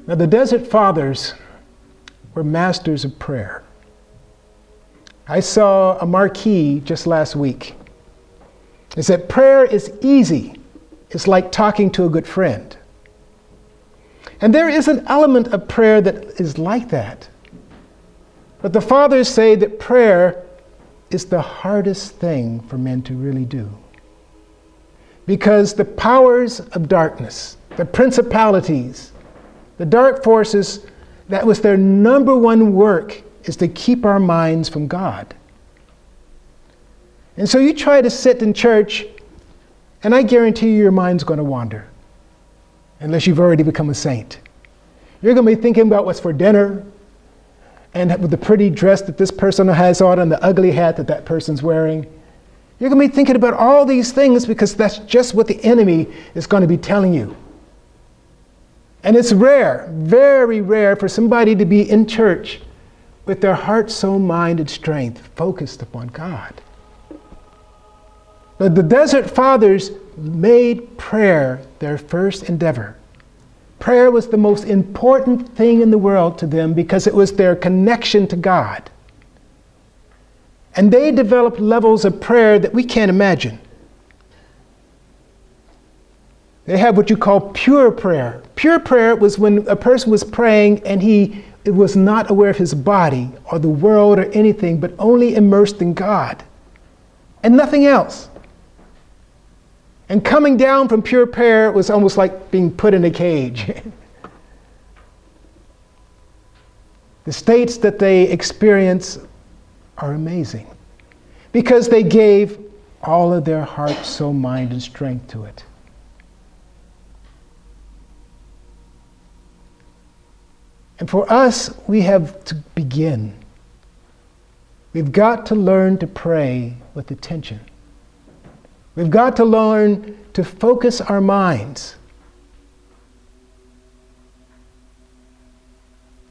Now, the Desert Fathers were masters of prayer. I saw a marquee just last week. It said, prayer is easy. It's like talking to a good friend. And there is an element of prayer that is like that. But the fathers say that prayer is the hardest thing for men to really do. Because the powers of darkness, the principalities, the dark forces, that was their number one work, is to keep our minds from God. And so you try to sit in church, and I guarantee you your mind's going to wander, unless you've already become a saint. You're going to be thinking about what's for dinner, and with the pretty dress that this person has on, and the ugly hat that that person's wearing. You're going to be thinking about all these things because that's just what the enemy is going to be telling you. And it's rare, very rare, for somebody to be in church with their heart, soul, mind, and strength focused upon God. But the Desert Fathers made prayer their first endeavor. Prayer was the most important thing in the world to them because it was their connection to God. And they developed levels of prayer that we can't imagine. They have what you call pure prayer. Pure prayer was when a person was praying and he was not aware of his body or the world or anything, but only immersed in God and nothing else. And coming down from pure prayer was almost like being put in a cage. The states that they experience are amazing because they gave all of their heart, soul, mind, and strength to it. And for us, we have to begin. We've got to learn to pray with attention. We've got to learn to focus our minds.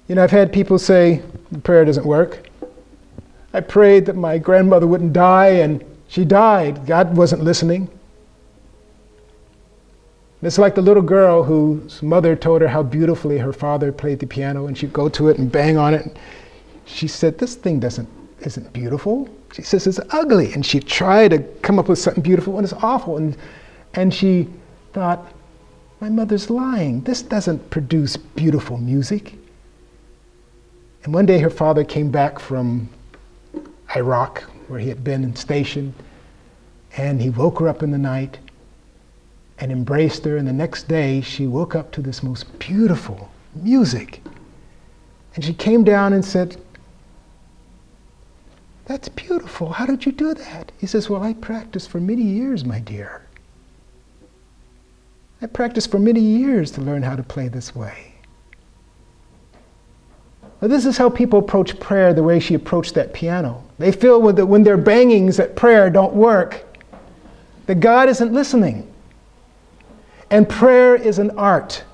You know, I've had people say, prayer doesn't work. I prayed that my grandmother wouldn't die, and she died. God wasn't listening. It's like the little girl whose mother told her how beautifully her father played the piano, and she'd go to it and bang on it. She said, this thing isn't beautiful. She says, it's ugly. And she tried to come up with something beautiful, and it's awful. And she thought, my mother's lying. This doesn't produce beautiful music. And one day her father came back from Iraq, where he had been stationed, and he woke her up in the night and embraced her, and the next day she woke up to this most beautiful music. And she came down and said, that's beautiful. How did you do that? He says, well, I practiced for many years, my dear. I practiced for many years to learn how to play this way. Well, this is how people approach prayer the way she approached that piano. They feel when their bangings at prayer don't work, that God isn't listening. And prayer is an art.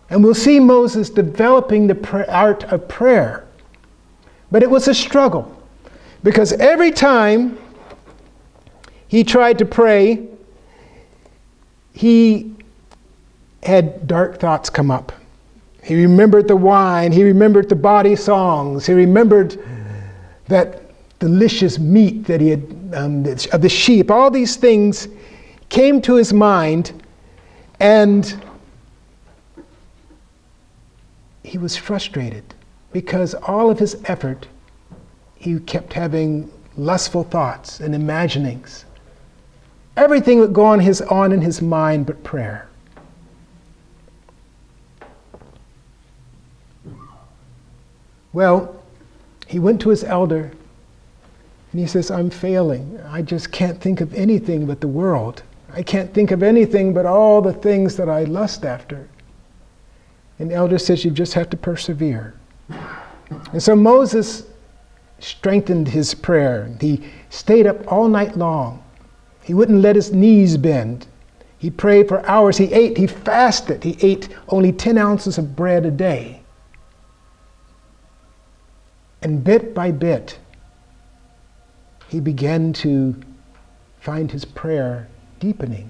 And we'll see Moses developing the art of prayer. But it was a struggle. Because every time he tried to pray, he had dark thoughts come up. He remembered the wine. He remembered the body songs. He remembered that delicious meat that he had, of the sheep. All these things came to his mind, and he was frustrated because all of his effort, he kept having lustful thoughts and imaginings. Everything would go on in his mind but prayer. Well, he went to his elder and he says, I'm failing. I just can't think of anything but the world. I can't think of anything but all the things that I lust after. And the elder says, you just have to persevere. And so Moses strengthened his prayer. He stayed up all night long. He wouldn't let his knees bend. He prayed for hours. He ate, he fasted. He ate only 10 ounces of bread a day. And bit by bit, he began to find his prayer deepening.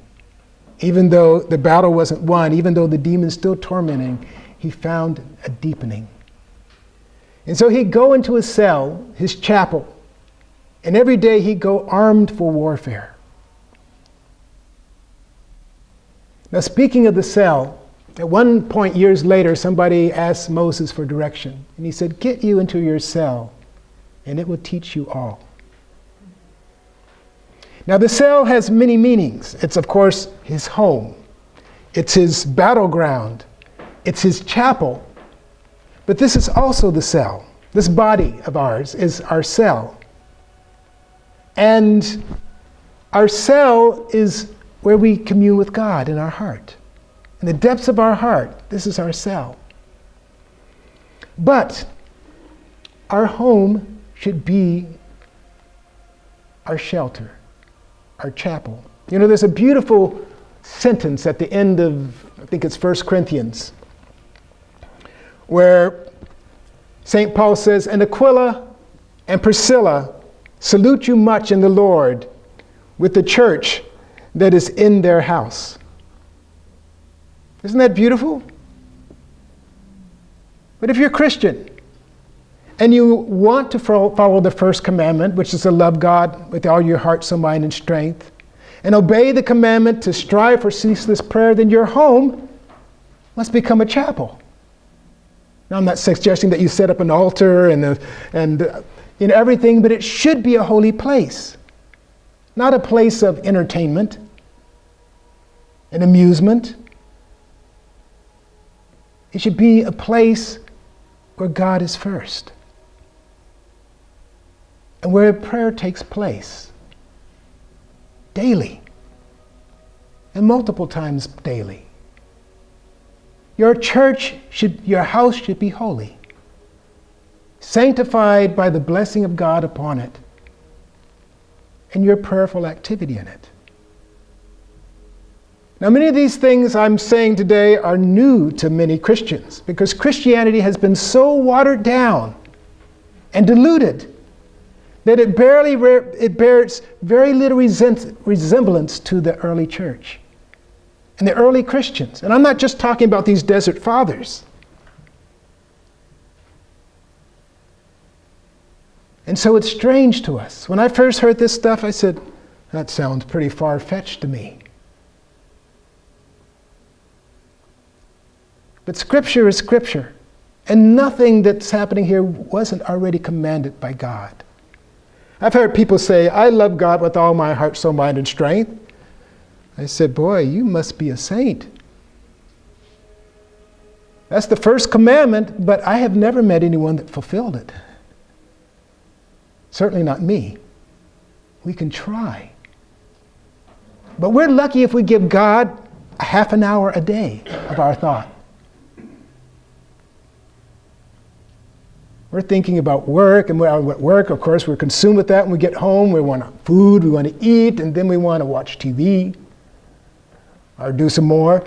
Even though the battle wasn't won, even though the demons still tormenting, he found a deepening. And so he'd go into his cell, his chapel, and every day he'd go armed for warfare. Now, speaking of the cell, at one point years later, somebody asked Moses for direction. And he said, "Get you into your cell, and it will teach you all." Now, the cell has many meanings. It's, of course, his home. It's his battleground. It's his chapel. But this is also the cell. This body of ours is our cell. And our cell is where we commune with God in our heart. In the depths of our heart, this is our cell. But our home should be our shelter, our chapel. You know, there's a beautiful sentence at the end of, I think it's 1 Corinthians, where St. Paul says, "And Aquila and Priscilla salute you much in the Lord with the church that is in their house." Isn't that beautiful? But if you're a Christian and you want to follow the first commandment, which is to love God with all your heart, soul, mind, and strength, and obey the commandment to strive for ceaseless prayer, then your home must become a chapel. Now, I'm not suggesting that you set up an altar and everything, but it should be a holy place, not a place of entertainment and amusement. It should be a place where God is first and where prayer takes place daily and multiple times daily. Your house should be holy, sanctified by the blessing of God upon it and your prayerful activity in it. Now, many of these things I'm saying today are new to many Christians because Christianity has been so watered down and diluted that it bears very little resemblance to the early church and the early Christians. And I'm not just talking about these desert fathers. And so it's strange to us. When I first heard this stuff, I said, that sounds pretty far-fetched to me. But Scripture is Scripture, and nothing that's happening here wasn't already commanded by God. I've heard people say, "I love God with all my heart, soul, mind, and strength." I said, "Boy, you must be a saint. That's the first commandment, but I have never met anyone that fulfilled it. Certainly not me. We can try. But we're lucky if we give God a half an hour a day of our thought. We're thinking about work, and at work, of course, we're consumed with that. When we get home, we want food, we want to eat, and then we want to watch TV or do some more.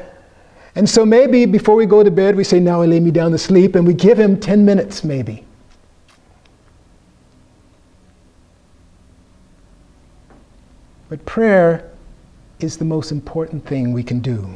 And so maybe before we go to bed, we say, "Now I lay me down to sleep," and we give him 10 minutes maybe. But prayer is the most important thing we can do.